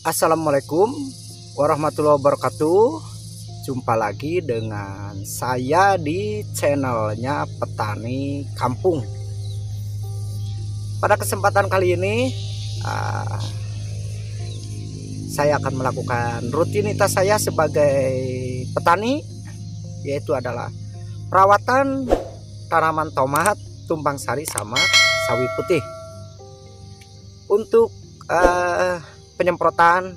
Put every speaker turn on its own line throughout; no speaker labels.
Assalamualaikum warahmatullahi wabarakatuh. Jumpa lagi dengan saya di channelnya Petani Kampung. Pada kesempatan kali ini saya akan melakukan rutinitas saya sebagai petani, yaitu adalah perawatan tanaman tomat, tumpang sari sama sawi putih. Untuk penyemprotan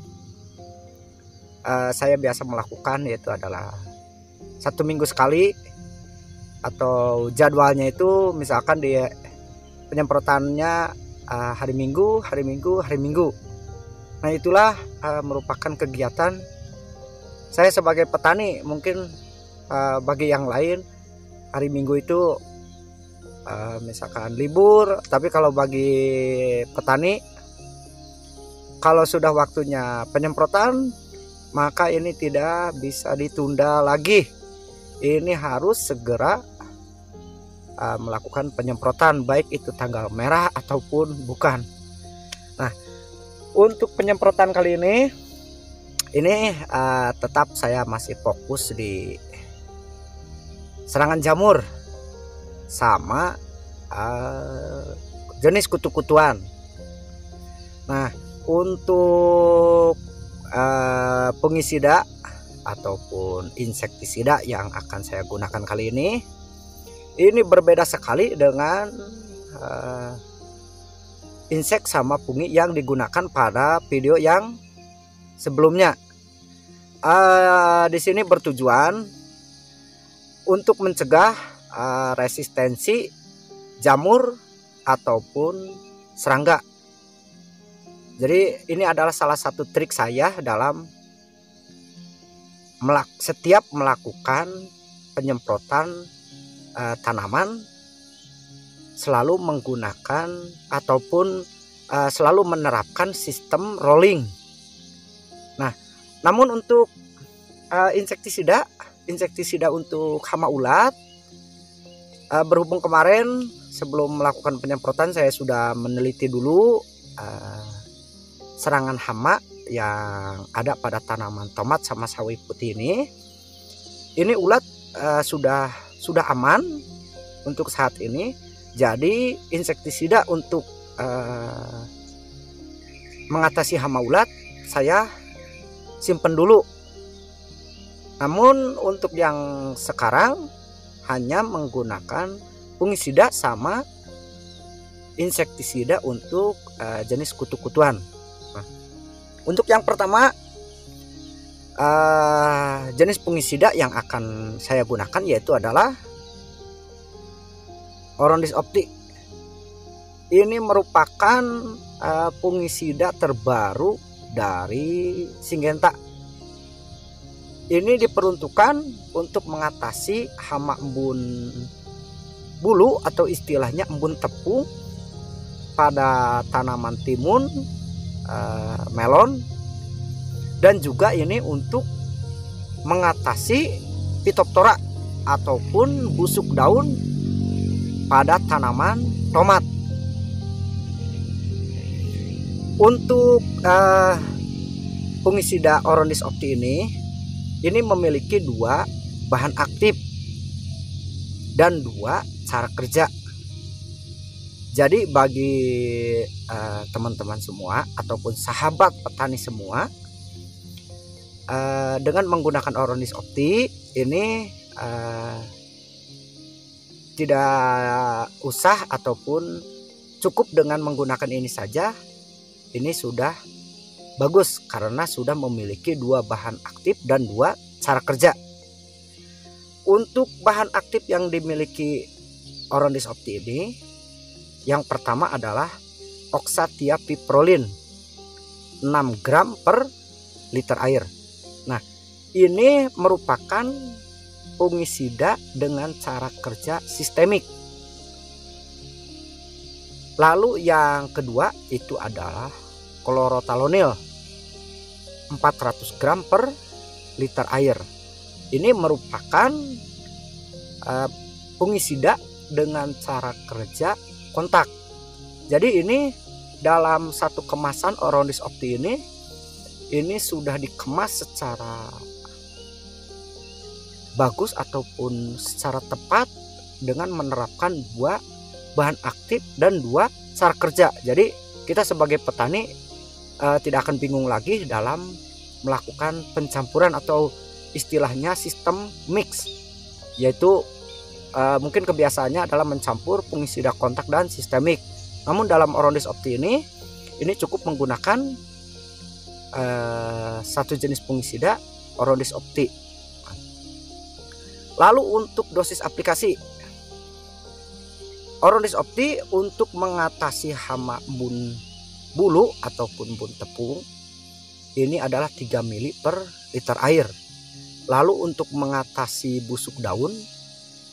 saya biasa melakukan yaitu adalah 1 minggu sekali, atau jadwalnya itu misalkan di penyemprotannya hari Minggu. Nah, itulah merupakan kegiatan saya sebagai petani. Mungkin bagi yang lain hari Minggu itu misalkan libur, tapi kalau bagi petani, kalau sudah waktunya penyemprotan, maka ini tidak bisa ditunda lagi. Ini harus segera melakukan penyemprotan, baik itu tanggal merah ataupun bukan. Nah, untuk penyemprotan kali ini tetap saya masih fokus di serangan jamur sama jenis kutu-kutuan. Nah, untuk pengisida ataupun insektisida yang akan saya gunakan kali ini berbeda sekali dengan insek sama fungi yang digunakan pada video yang sebelumnya. Di sini bertujuan untuk mencegah resistensi jamur ataupun serangga. Jadi ini adalah salah satu trik saya dalam setiap melakukan penyemprotan tanaman, selalu menggunakan ataupun selalu menerapkan sistem rolling. Nah, namun untuk insektisida untuk hama ulat, berhubung kemarin sebelum melakukan penyemprotan saya sudah meneliti dulu serangan hama yang ada pada tanaman tomat sama sawi putih ini ulat sudah aman untuk saat ini. Jadi insektisida untuk mengatasi hama ulat saya simpen dulu. Namun untuk yang sekarang hanya menggunakan fungisida sama insektisida untuk jenis kutu-kutuan. Nah, untuk yang pertama, jenis fungisida yang akan saya gunakan yaitu adalah Orondis Opti. Ini merupakan fungisida terbaru dari Syngenta. Ini diperuntukkan untuk mengatasi hama embun bulu atau istilahnya embun tepung pada tanaman timun, melon, dan juga ini untuk mengatasi Phytophthora ataupun busuk daun pada tanaman tomat. Untuk fungisida Orondis Opti ini memiliki 2 bahan aktif dan 2 cara kerja. Jadi bagi teman-teman semua ataupun sahabat petani semua, dengan menggunakan Orondis Opti ini tidak usah ataupun cukup dengan menggunakan ini saja, ini sudah bagus karena sudah memiliki 2 bahan aktif dan 2 cara kerja. Untuk bahan aktif yang dimiliki Orondis Opti ini, yang pertama adalah oxatiapiprolin 6 gram per liter air. Nah, ini merupakan fungisida dengan cara kerja sistemik. Lalu yang kedua itu adalah klorotalonil 400 gram per liter air. Ini merupakan fungisida dengan cara kerja kontak. Jadi ini dalam satu kemasan Orondis Opti ini ini sudah dikemas secara bagus ataupun secara tepat dengan menerapkan 2 bahan aktif dan 2 cara kerja. Jadi kita sebagai petani tidak akan bingung lagi dalam melakukan pencampuran atau istilahnya sistem mix, yaitu mungkin kebiasaannya adalah mencampur fungisida kontak dan sistemik. Namun dalam Oronis Opti ini cukup menggunakan satu jenis fungisida Oronis Opti. Lalu untuk dosis aplikasi, Oronis Opti untuk mengatasi hama bun bulu ataupun bun tepung ini adalah 3 mili per liter air. Lalu untuk mengatasi busuk daun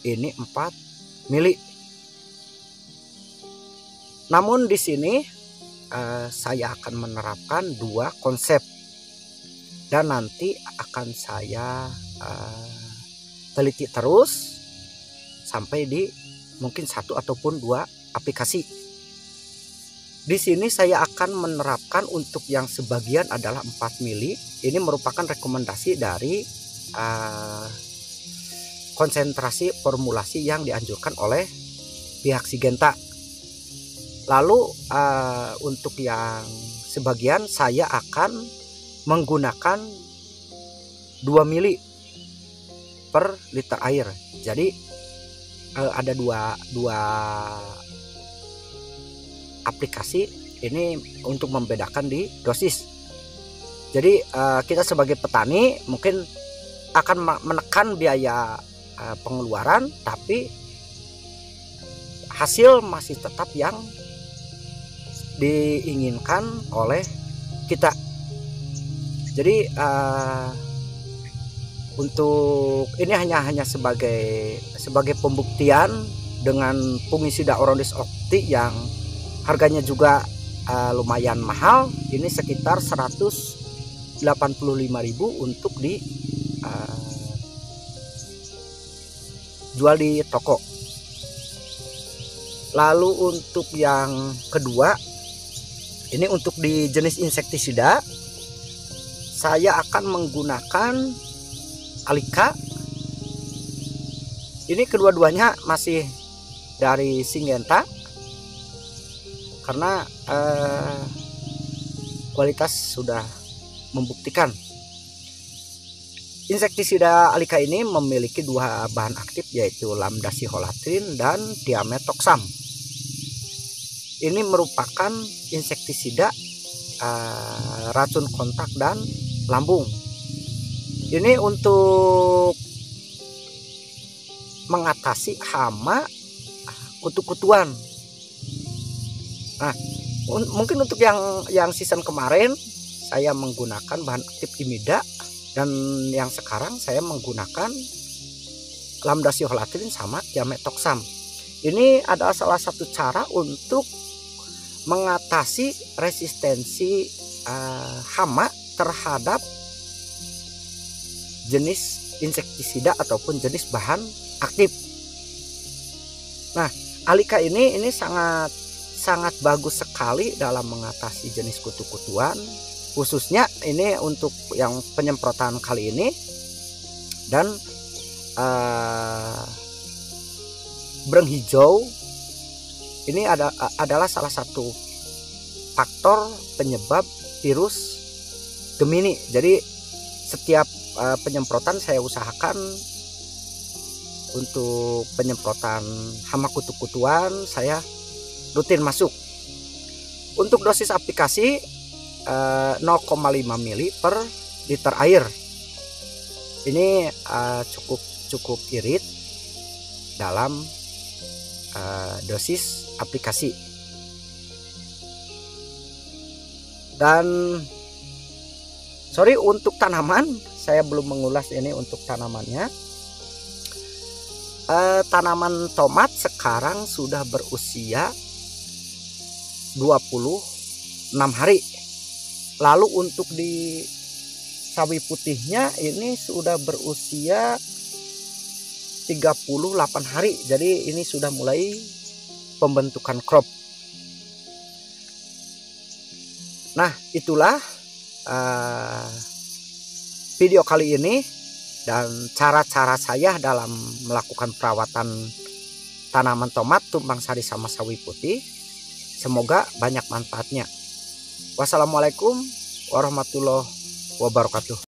ini 4 mili. Namun di sini saya akan menerapkan 2 konsep dan nanti akan saya teliti terus sampai di mungkin 1 ataupun 2 aplikasi. Di sini saya akan menerapkan untuk yang sebagian adalah 4 mili. Ini merupakan rekomendasi dari konsentrasi formulasi yang dianjurkan oleh pihak Syngenta. Lalu untuk yang sebagian saya akan menggunakan 2 mili per liter air. Jadi ada dua aplikasi ini untuk membedakan di dosis. Jadi kita sebagai petani mungkin akan menekan biaya pengeluaran, tapi hasil masih tetap yang diinginkan oleh kita. Jadi untuk ini hanya sebagai pembuktian dengan fungisida Oronis Opti yang harganya juga lumayan mahal. Ini sekitar 185.000 untuk jual di toko. Lalu untuk yang kedua, ini untuk di jenis insektisida saya akan menggunakan Alika. Ini kedua-duanya masih dari Syngenta karena kualitas sudah membuktikan. Insektisida Alika ini memiliki 2 bahan aktif, yaitu lambda-siholatrin dan diametoxam. Ini merupakan insektisida racun kontak dan lambung. Ini untuk mengatasi hama kutu-kutuan. Nah, mungkin untuk yang season kemarin saya menggunakan bahan aktif imida, dan yang sekarang saya menggunakan lambda-siholatrin sama diametoxam. Ini adalah salah satu cara untuk mengatasi resistensi hama terhadap jenis insektisida ataupun jenis bahan aktif. Nah, Alika ini sangat bagus sekali dalam mengatasi jenis kutu-kutuan, khususnya ini untuk yang penyemprotan kali ini. Dan bereng hijau ini adalah salah satu faktor penyebab virus Gemini. Jadi setiap penyemprotan saya usahakan untuk penyemprotan hama kutu-kutuan saya rutin masuk. Untuk dosis aplikasi 0,5 mili per liter air. Ini cukup irit dalam dosis aplikasi. Dan sorry, untuk tanaman saya belum mengulas ini untuk tanamannya. Tanaman tomat sekarang sudah berusia 26 hari. Lalu untuk di sawi putihnya ini sudah berusia 38 hari. Jadi ini sudah mulai pembentukan crop. Nah, itulah video kali ini dan cara-cara saya dalam melakukan perawatan tanaman tomat tumpang sari sama sawi putih. Semoga banyak manfaatnya. Wassalamualaikum warahmatullahi wabarakatuh.